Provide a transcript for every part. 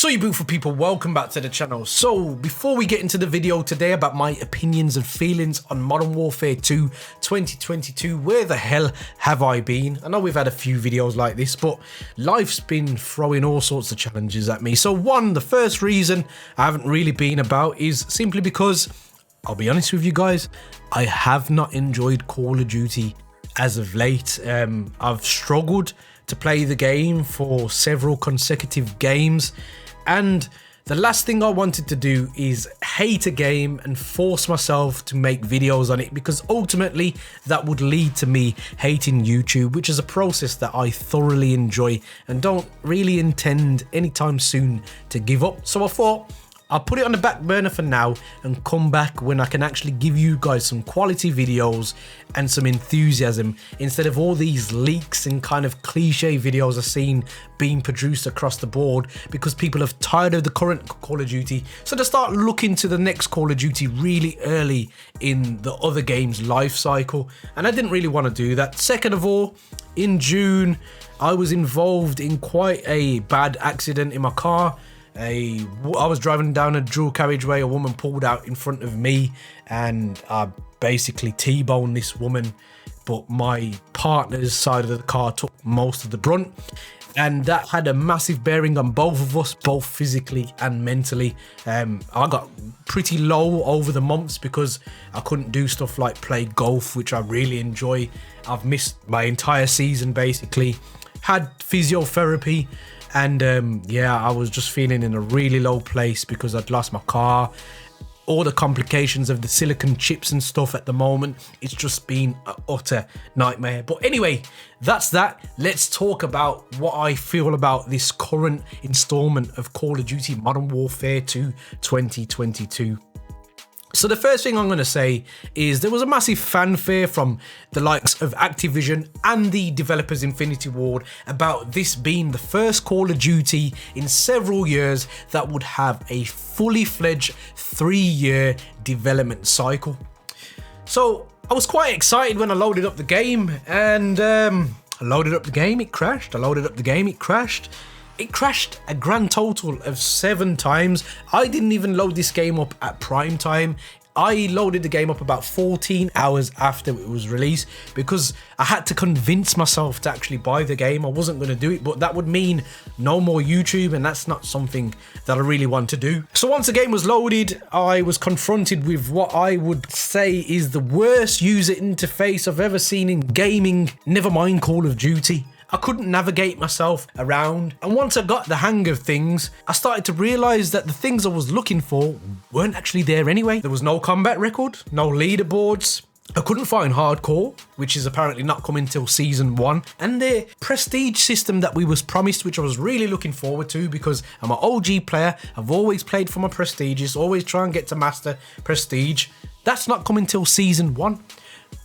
So you beautiful people, welcome back to the channel. So before we get into the video today about my opinions and feelings on Modern Warfare 2 2022, where the hell have I been? I know we've had a few videos like this, but life's been throwing all sorts of challenges at me. So the first reason I haven't really been about is simply because, I'll be honest with you guys, I have not enjoyed Call of Duty as of late. I've struggled to play the game for several consecutive games, and the last thing I wanted to do is hate a game and force myself to make videos on it, because ultimately that would lead to me hating YouTube, which is a process that I thoroughly enjoy and don't really intend anytime soon to give up. So I thought I'll put it on the back burner for now and come back when I can actually give you guys some quality videos and some enthusiasm, instead of all these leaks and kind of cliche videos I've seen being produced across the board, because people have tired of the current Call of Duty, so they start looking to the next Call of Duty really early in the other game's life cycle, and I didn't really want to do that. Second of all, in June I was involved in quite a bad accident in my car. I was driving down a dual carriageway, a woman pulled out in front of me and I basically T-boned this woman, but my partner's side of the car took most of the brunt, and that had a massive bearing on both of us, both physically and mentally. I got pretty low over the months because I couldn't do stuff like play golf, which I really enjoy. I've missed my entire season basically, had physiotherapy, and yeah, I was just feeling in a really low place because I'd lost my car. All the complications of the silicon chips and stuff at the moment, it's just been an utter nightmare. But anyway, that's that. Let's talk about what I feel about this current installment of Call of Duty Modern Warfare 2 2022. So the first thing I'm going to say is there was a massive fanfare from the likes of Activision and the developers Infinity Ward about this being the first Call of Duty in several years that would have a fully fledged 3-year development cycle. So I was quite excited when I loaded up the game, and I loaded up the game, it crashed. I loaded up the game, it crashed. It crashed a grand total of 7 times. I didn't even load this game up at prime time. I loaded the game up about 14 hours after it was released because I had to convince myself to actually buy the game. I wasn't going to do it, but that would mean no more YouTube, and that's not something that I really want to do. So once the game was loaded, I was confronted with what I would say is the worst user interface I've ever seen in gaming, never mind Call of Duty. I couldn't navigate myself around, and once I got the hang of things, I started to realise that the things I was looking for weren't actually there anyway. There was no combat record, no leaderboards. I couldn't find hardcore, which is apparently not coming till season 1, and the prestige system that we was promised, which I was really looking forward to because I'm an OG player. I've always played for my prestiges, always try and get to master prestige. That's not coming till season 1.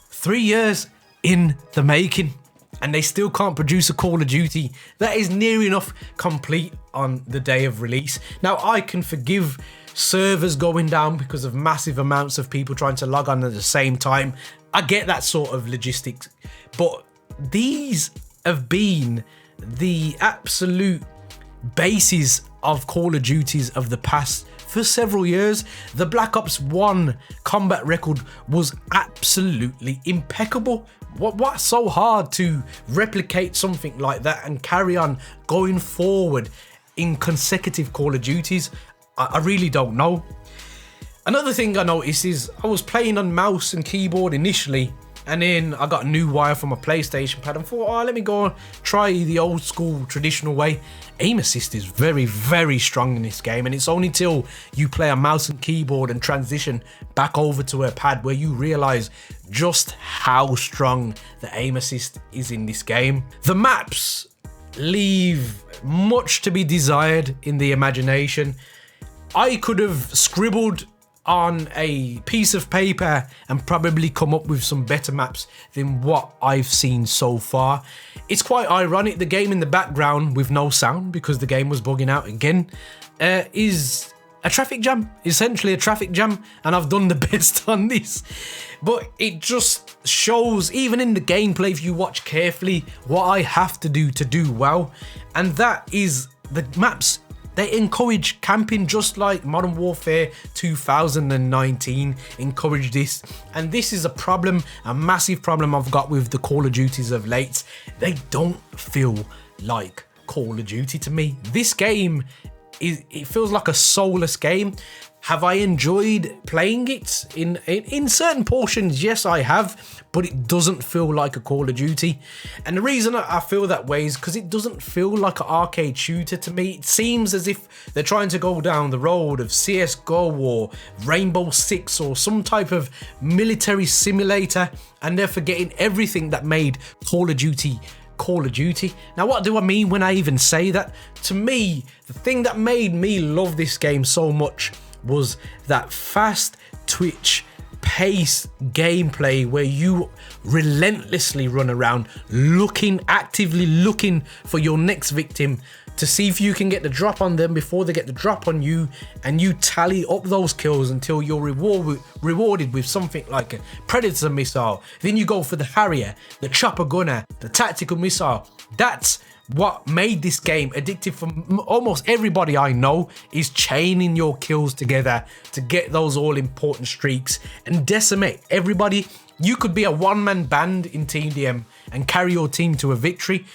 3 years in the making, and they still can't produce a Call of Duty that is near enough complete on the day of release. Now, I can forgive servers going down because of massive amounts of people trying to log on at the same time. I get that sort of logistics, but these have been the absolute basis of Call of Duties of the past for several years. The Black Ops 1 combat record was absolutely impeccable. What's so hard to replicate something like that and carry on going forward in consecutive Call of Duties? I really don't know. Another thing I noticed is I was playing on mouse and keyboard initially, and then I got a new wire for my PlayStation pad and thought, oh, let me go and try the old school traditional way. Aim assist is very, very strong in this game, and it's only till you play a mouse and keyboard and transition back over to a pad where you realise just how strong the aim assist is in this game. The maps leave much to be desired in the imagination. I could have scribbled on a piece of paper and probably come up with some better maps than what I've seen so far. It's quite ironic, the game in the background with no sound because the game was bugging out again is a traffic jam, essentially a traffic jam, and I've done the best on this. But it just shows, even in the gameplay, if you watch carefully, what I have to do well, and that is the maps They encourage camping just like Modern Warfare 2019 encouraged this. And this is a problem, a massive problem I've got with the Call of Duties of late. They don't feel like Call of Duty to me. This game, it feels like a soulless game. Have I enjoyed playing it? In certain portions, yes, I have, but it doesn't feel like a Call of Duty. And the reason I feel that way is because it doesn't feel like an arcade shooter to me. It seems as if they're trying to go down the road of CSGO or Rainbow Six or some type of military simulator, and they're forgetting everything that made Call of Duty Call of Duty. Now, what do I mean when I even say that? To me, the thing that made me love this game so much was that fast twitch pace gameplay where you relentlessly run around actively looking for your next victim to see if you can get the drop on them before they get the drop on you, and you tally up those kills until you're rewarded with something like a Predator missile. Then you go for the Harrier, the Chopper Gunner, the Tactical Missile. That's what made this game addictive for almost everybody I know, is chaining your kills together to get those all-important streaks and decimate everybody. You could be a one-man band in TDM and carry your team to a victory.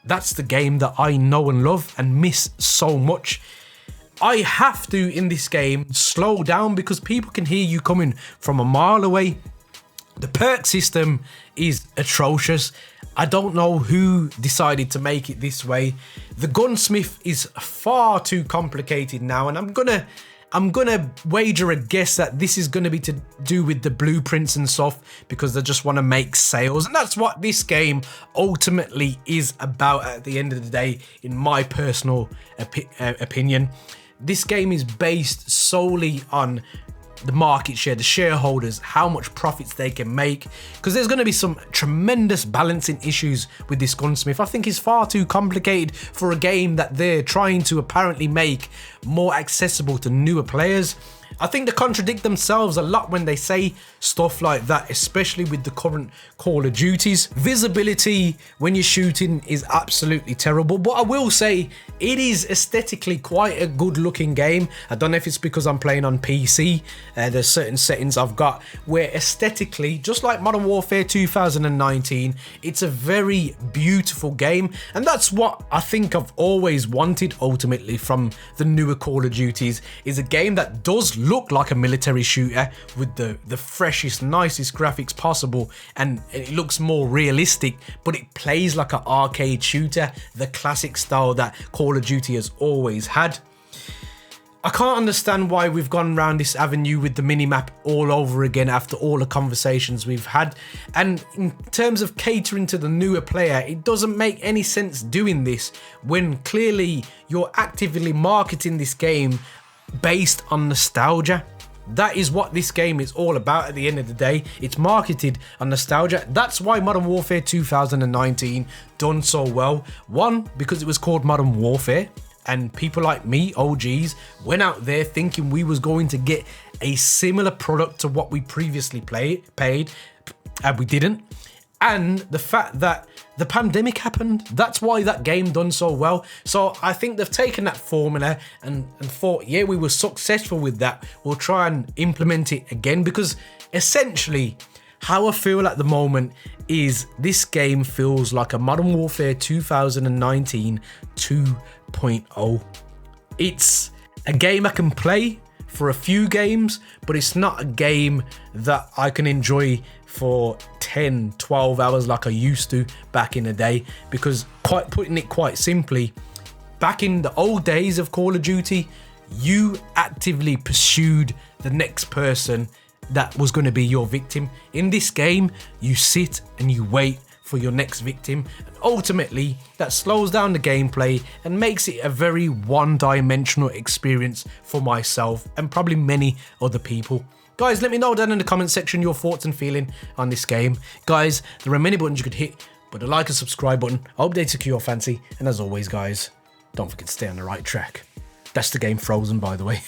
That's the game that I know and love and miss so much. I have to, in this game, slow down because people can hear you coming from a mile away. The perk system is atrocious. I don't know who decided to make it this way. The gunsmith is far too complicated now, and I'm gonna wager a guess that this is gonna be to do with the blueprints and stuff, because they just want to make sales, and that's what this game ultimately is about at the end of the day, in my personal opinion. This game is based solely on the market share, the shareholders, how much profits they can make, because there's going to be some tremendous balancing issues with this gunsmith. I think it's far too complicated for a game that they're trying to apparently make more accessible to newer players. I think they contradict themselves a lot when they say stuff like that, especially with the current Call of Duties. Visibility when you're shooting is absolutely terrible, but I will say it is aesthetically quite a good looking game. I don't know if it's because I'm playing on PC. There's certain settings I've got where aesthetically, just like Modern Warfare 2019, it's a very beautiful game, and that's what I think I've always wanted ultimately from the newer Call of Duties, is a game that does look like a military shooter with the freshest, nicest graphics possible, and it looks more realistic, but it plays like an arcade shooter, the classic style that Call of Duty has always had. I can't understand why we've gone around this avenue with the minimap all over again after all the conversations we've had. And in terms of catering to the newer player, it doesn't make any sense doing this when clearly you're actively marketing this game based on nostalgia. That is what this game is all about at the end of the day. It's marketed on nostalgia. That's why Modern Warfare 2019 done so well. One, because it was called Modern Warfare, and people like me, OGs, went out there thinking we was going to get a similar product to what we previously paid, and we didn't. And the fact that the pandemic happened, that's why that game done so well. So I think they've taken that formula and thought, yeah, we were successful with that, we'll try and implement it again, because essentially how I feel at the moment is this game feels like a Modern Warfare 2019 2.0. It's a game I can play for a few games, but it's not a game that I can enjoy for 10, 12 hours like I used to back in the day, because putting it quite simply, back in the old days of Call of Duty, you actively pursued the next person that was going to be your victim. In this game, you sit and you wait for your next victim, and ultimately that slows down the gameplay and makes it a very one-dimensional experience for myself and probably many other people. Guys, let me know down in the comment section your thoughts and feeling on this game. Guys, there are many buttons you could hit, but the like and subscribe button, I hope they took your fancy, and as always guys, don't forget to stay on the right track. That's the game Frozen, by the way.